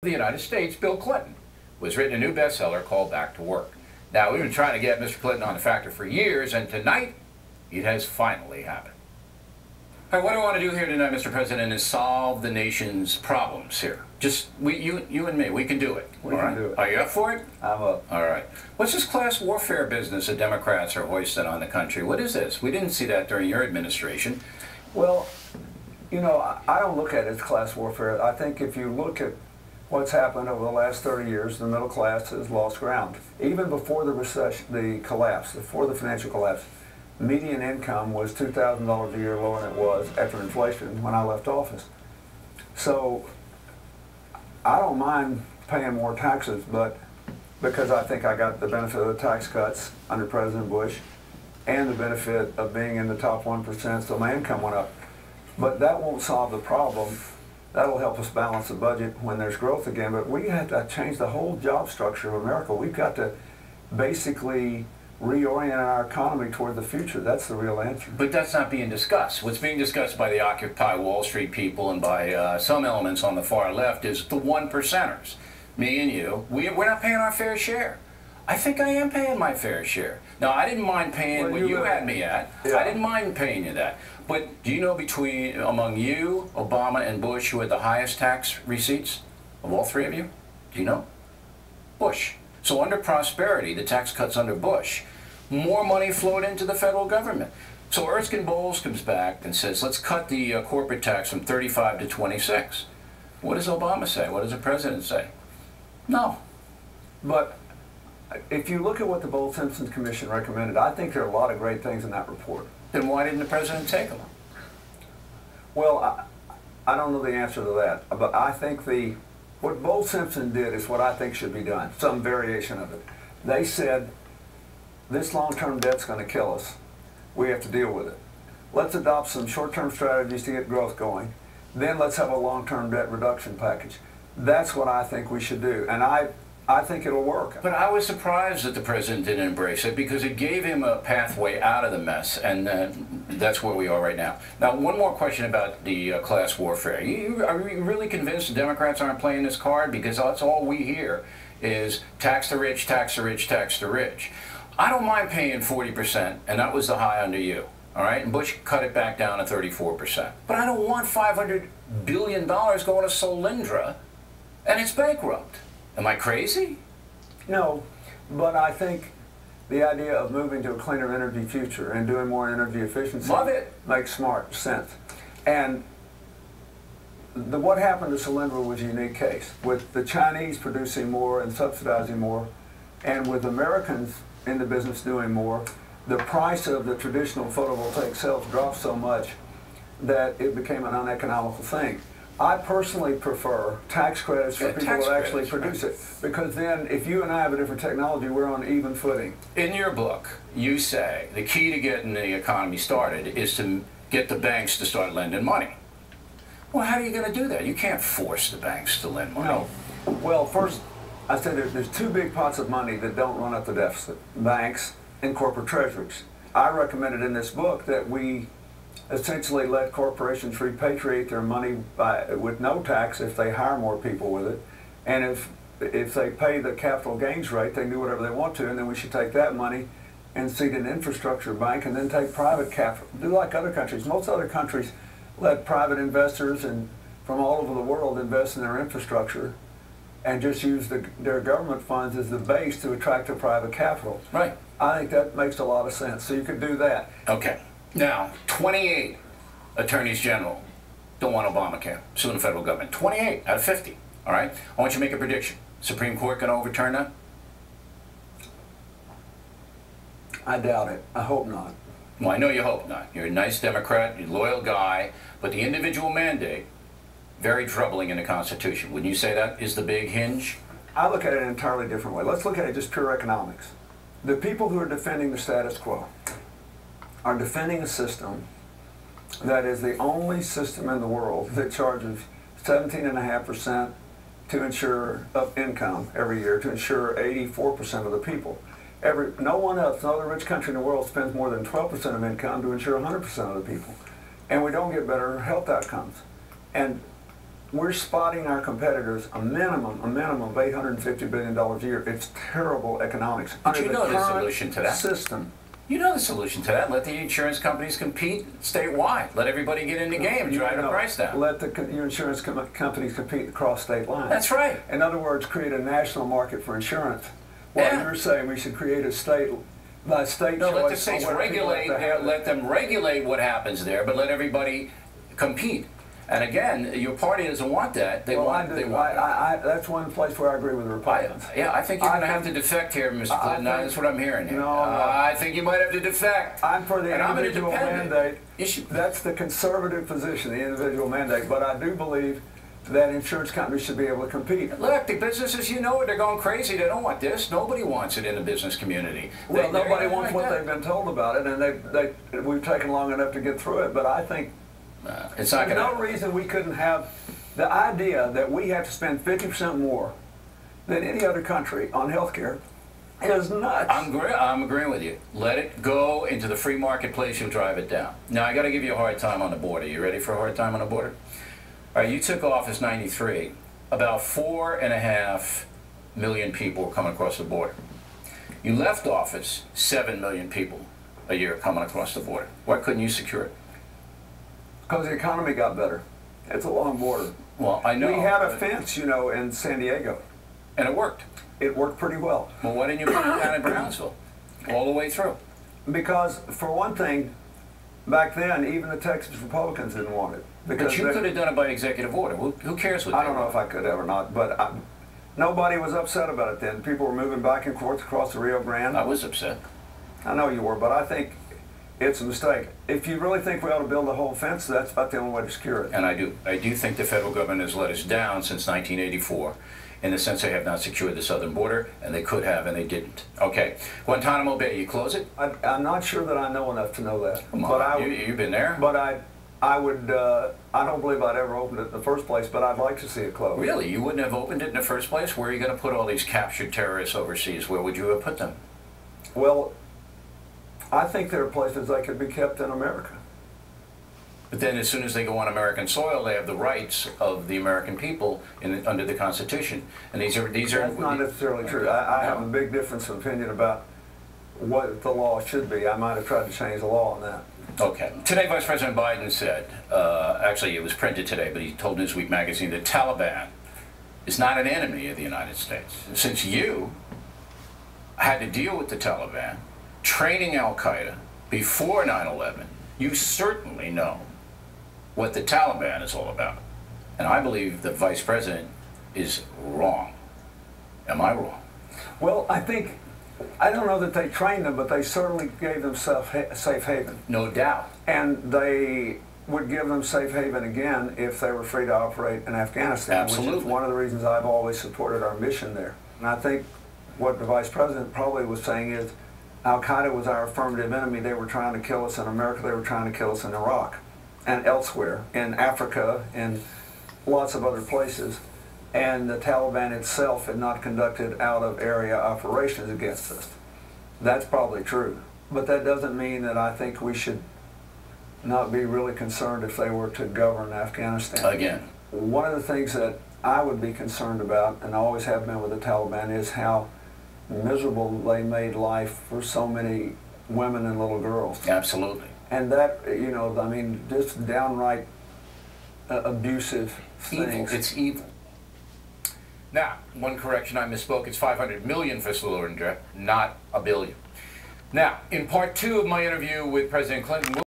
The United States, Bill Clinton, was written a new bestseller called Back to Work. Now, we've been trying to get Mr. Clinton on the factor for years, and tonight, it has finally happened. All right, what I want to do here tonight, Mr. President, is solve the nation's problems here. Just you and me, we can do it. We can do it. Are you up for it? I'm up. All right. What's this class warfare business that Democrats are hoisting on the country? What is this? We didn't see that during your administration. Well, you know, I don't look at it as class warfare. I think if you look at what's happened over the last 30 years, the middle class has lost ground. Even before the recession, the collapse, before the financial collapse, median income was $2,000 a year lower than it was after inflation when I left office. So I don't mind paying more taxes, but because I think I got the benefit of the tax cuts under President Bush and the benefit of being in the top 1%, so my income went up. But that won't solve the problem. That'll help us balance the budget when there's growth again, but we have to change the whole job structure of America. We've got to basically reorient our economy toward the future. That's the real answer. But that's not being discussed. What's being discussed by the Occupy Wall Street people and by some elements on the far left is the one percenters. Me and you, we're not paying our fair share. I think I am paying my fair share. Now, I didn't mind paying what you had me at. Yeah. I didn't mind paying you that. But do you know among you, Obama, and Bush, who had the highest tax receipts of all three of you? Do you know? Bush. So under prosperity, the tax cuts under Bush, more money flowed into the federal government. So Erskine Bowles comes back and says, let's cut the corporate tax from 35 to 26. What does Obama say? What does the president say? No. But if you look at what the Bowles-Simpson Commission recommended, I think there are a lot of great things in that report. Then why didn't the president take them? Well, I don't know the answer to that, but I think what Bowles-Simpson did is what I think should be done, some variation of it. They said, this long-term debt's going to kill us. We have to deal with it. Let's adopt some short-term strategies to get growth going. Then let's have a long-term debt reduction package. That's what I think we should do, and I think it'll work. But I was surprised that the president didn't embrace it because it gave him a pathway out of the mess, and that's where we are right now. Now, one more question about the class warfare. Are you really convinced the Democrats aren't playing this card? Because that's all we hear is tax the rich, tax the rich, tax the rich. I don't mind paying 40%, and that was the high under you. All right, and Bush cut it back down to 34%. But I don't want $500 billion going to Solyndra, and it's bankrupt. Am I crazy? No, but I think the idea of moving to a cleaner energy future and doing more energy efficiency makes smart sense. And what happened to Solyndra was a unique case, with the Chinese producing more and subsidizing more, and with Americans in the business doing more. The price of the traditional photovoltaic cells dropped so much that it became an uneconomical thing. I personally prefer tax credits for people that actually produce it, because then if you and I have a different technology, we're on even footing. In your book, you say the key to getting the economy started is to get the banks to start lending money. Well, how are you going to do that? You can't force the banks to lend money. No. Well, first, I said there's two big pots of money that don't run up the deficit: banks and corporate treasuries. I recommended in this book that we essentially let corporations repatriate their money with no tax if they hire more people with it, and if they pay the capital gains rate, they do whatever they want to, and then we should take that money and seed an infrastructure bank and then take private capital. Do like other countries. Most other countries let private investors and from all over the world invest in their infrastructure and just use their government funds as the base to attract the private capital. Right. I think that makes a lot of sense. So you could do that. Okay. Now, 28 attorneys general don't want Obamacare, suing the federal government. 28 out of 50, all right? I want you to make a prediction. Supreme Court going to overturn that? I doubt it. I hope not. Well, I know you hope not. You're a nice Democrat, you're a loyal guy, but the individual mandate, very troubling in the Constitution. Wouldn't you say that is the big hinge? I look at it an entirely different way. Let's look at it just pure economics. The people who are defending the status quo are defending a system that is the only system in the world that charges 17.5% to insure of income every year to insure 84% of the people. No one else, no other rich country in the world spends more than 12% of income to insure 100% of the people. And we don't get better health outcomes. And we're spotting our competitors a minimum of $850 billion a year. It's terrible economics. But you Under know the the current solution to that. system. You know the solution to that. Let the insurance companies compete statewide. Let everybody get in the game and drive the price down. Let your insurance companies compete across state lines. That's right. In other words, create a national market for insurance. While you're saying we should create a state by state No, let the choice. states regulate. Let them regulate what happens there, but let everybody compete. And again, your party doesn't want that. They want. That's one place where I agree with the Republicans. I think you're going to have to defect here, Mr. Clinton. That's what I'm hearing here. No, I think you might have to defect. I'm for the individual mandate. That's the conservative position, the individual mandate. But I do believe that insurance companies should be able to compete. Look, the businesses, you know it, they're going crazy. They don't want this. Nobody wants it in the business community. Well, nobody wants what they've been told about it, and we've taken long enough to get through it. But I think it's not there's no reason we couldn't have the idea that we have to spend 50% more than any other country on health care is nuts. I'm agreeing with you. Let it go into the free marketplace. You'll drive it down. Now, I got to give you a hard time on the border. You ready for a hard time on the border? All right, you took office '93. About 4.5 million people were coming across the border. You left office, 7 million people a year coming across the border. Why couldn't you secure it? Because the economy got better. It's a long border. Well, I know. We had a fence, in San Diego. And it worked. It worked pretty well. Well, why didn't you put it down in Brownsville all the way through? Because, for one thing, back then, even the Texas Republicans didn't want it. But you could have done it by executive order. Who cares what I don't know if I could have or not, but nobody was upset about it then. People were moving back and forth across the Rio Grande. I was upset. I know you were, but I think it's a mistake. If you really think we ought to build a whole fence, that's about the only way to secure it. And I do. I do think the federal government has let us down since 1984, in the sense they have not secured the southern border, and they could have, and they didn't. Okay. Guantanamo Bay, you close it? I'm not sure that I know enough to know that. Come on, you've been there? But I would, I don't believe I'd ever opened it in the first place, but I'd like to see it closed. Really? You wouldn't have opened it in the first place? Where are you going to put all these captured terrorists overseas? Where would you have put them? Well, I think there are places they could be kept in America. But then as soon as they go on American soil, they have the rights of the American people under the Constitution. And these are That's not necessarily true. I have a big difference of opinion about what the law should be. I might have tried to change the law on that. Okay. Today, Vice President Biden said, actually it was printed today, but he told Newsweek magazine that Taliban is not an enemy of the United States. Since you had to deal with the Taliban, training Al-Qaeda before 9/11, you certainly know what the Taliban is all about. And I believe the Vice President is wrong. Am I wrong? Well, I don't know that they trained them, but they certainly gave them safe haven. No doubt. And they would give them safe haven again if they were free to operate in Afghanistan. Absolutely. Which is one of the reasons I've always supported our mission there. And I think what the Vice President probably was saying is Al-Qaeda was our affirmative enemy. They were trying to kill us in America. They were trying to kill us in Iraq and elsewhere, in Africa, and lots of other places. And the Taliban itself had not conducted out-of-area operations against us. That's probably true. But that doesn't mean that I think we should not be really concerned if they were to govern Afghanistan. Again. One of the things that I would be concerned about, and always have been with the Taliban, is how miserable they made life for so many women and little girls. Absolutely. And that, just downright abusive things. It's evil. Now, one correction, I misspoke. It's 500 million for Solyndra, not a billion. Now, in part 2 of my interview with President Clinton,